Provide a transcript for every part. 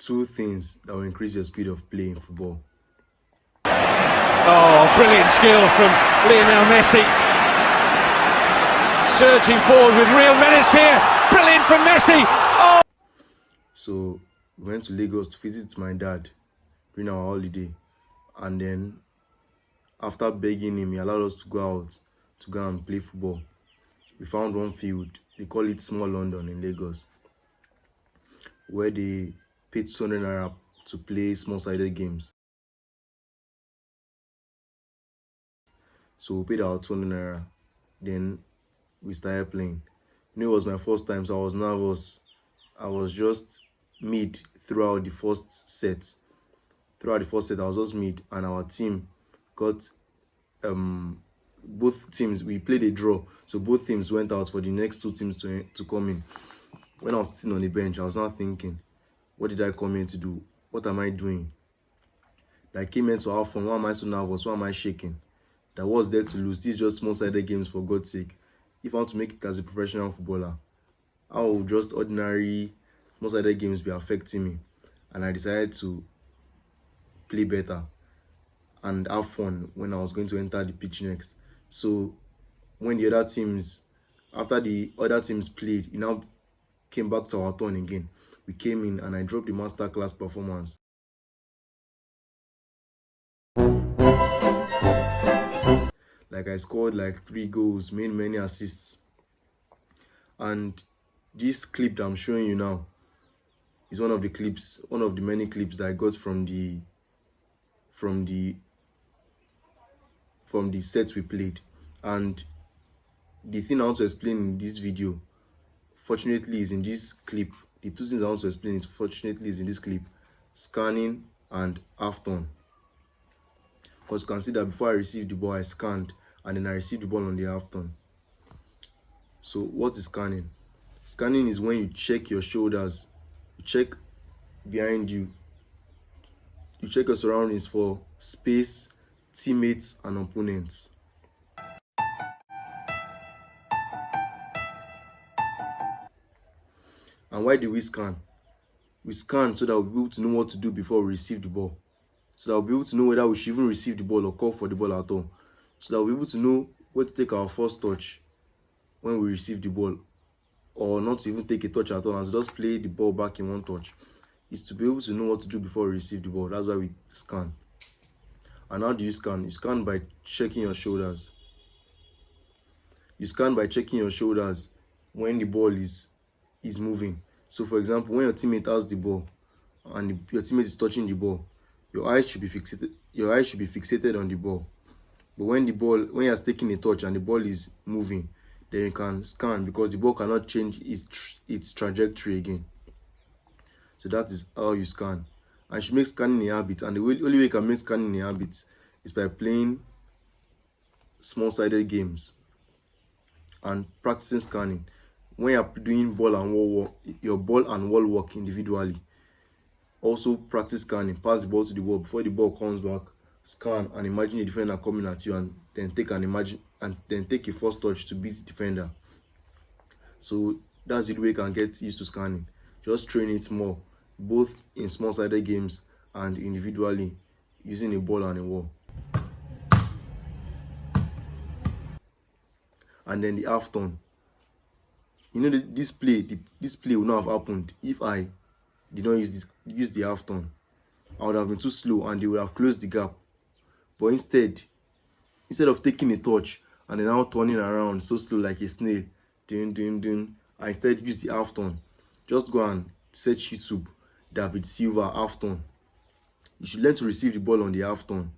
two things that will increase your speed of play in football. Oh, brilliant skill from Lionel Messi. Surging forward with real menace here. Brilliant from Messi. Oh! So we went to Lagos to visit my dad during our holiday, and then after begging him, he allowed us to go out to go and play football. We found one field, they call it Small London in Lagos, where they paid 200 naira to play small-sided games. So we paid our 200 naira, then we started playing. You know, it was my first time, so I was nervous. I was just mid throughout the first set. Throughout the first set, I was just mid, and our team got both teams, we played a draw, so both teams went out for the next two teams to come in. When I was sitting on the bench, I was now thinking, what did I come here to do? What am I doing? I came here to have fun. Why am I so nervous? Why am I shaking? That was there to lose. These are just small-sided games, for God's sake. If I want to make it as a professional footballer, how would just ordinary small-sided games be affecting me? And I decided to play better and have fun when I was going to enter the pitch next. So when the other teams, after the other teams played, it now came back to our turn again. We came in and I dropped the masterclass performance. Like, I scored like 3 goals, made many assists. And this clip that I'm showing you now is one of the many clips that I got from the sets we played. And the thing I want to explain in this video, fortunately, is in this clip. The two things I want to explain, fortunately, is in this clip: scanning and half-turn. Because you can see that before I received the ball, I scanned, and then I received the ball on the half-turn. So what is scanning? Scanning is when you check your shoulders, you check behind you, you check your surroundings for space, teammates, and opponents. And why do we scan? We scan so that we'll be able to know what to do before we receive the ball. So that we'll be able to know whether we should even receive the ball or call for the ball at all. So that we'll be able to know where to take our first touch when we receive the ball, or not to even take a touch at all and just play the ball back in one touch. Is to be able to know what to do before we receive the ball. That's why we scan. And how do you scan? You scan by checking your shoulders. You scan by checking your shoulders when the ball is moving. So for example, when your teammate has the ball and your teammate is touching the ball, your eyes should be fixated on the ball. But when you're taking a touch and the ball is moving, then you can scan, because the ball cannot change its trajectory again. So that is how you scan. And you should make scanning a habit. And the only way you can make scanning a habit is by playing small-sided games and practicing scanning. When you're doing ball and wall work, your ball and wall work individually, also practice scanning. Pass the ball to the wall. Before the ball comes back, scan and imagine a defender coming at you, and then take a first touch to beat the defender. So that's the way you can get used to scanning. Just train it more, both in small-sided games and individually, using a ball and a wall. And then the half-turn. You know, this play would not have happened if I did not use the half-turn. I would have been too slow and they would have closed the gap. But instead of taking a touch and then now turning around so slow like a snail, I instead use the half-turn. Just go and search YouTube, David Silva half-turn. You should learn to receive the ball on the half-turn.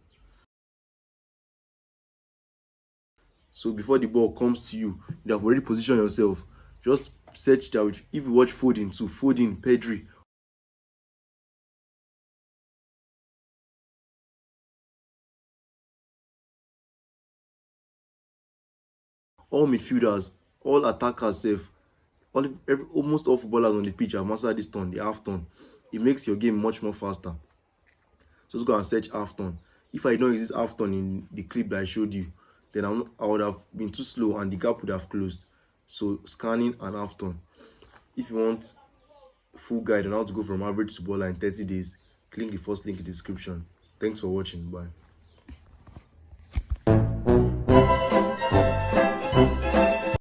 So before the ball comes to you, you have already positioned yourself. Just search that. If you watch Foden too, Foden, Pedri, all midfielders, all attackers, almost all footballers on the pitch have mastered this turn, the half turn. It makes your game much more faster. So just go and search half turn. If I don't use this half turn in the clip that I showed you, then I would have been too slow and the gap would have closed. So scanning and half turn. If you want full guide on how to go from average to baller in 30 days, click the first link in the description. Thanks for watching. Bye.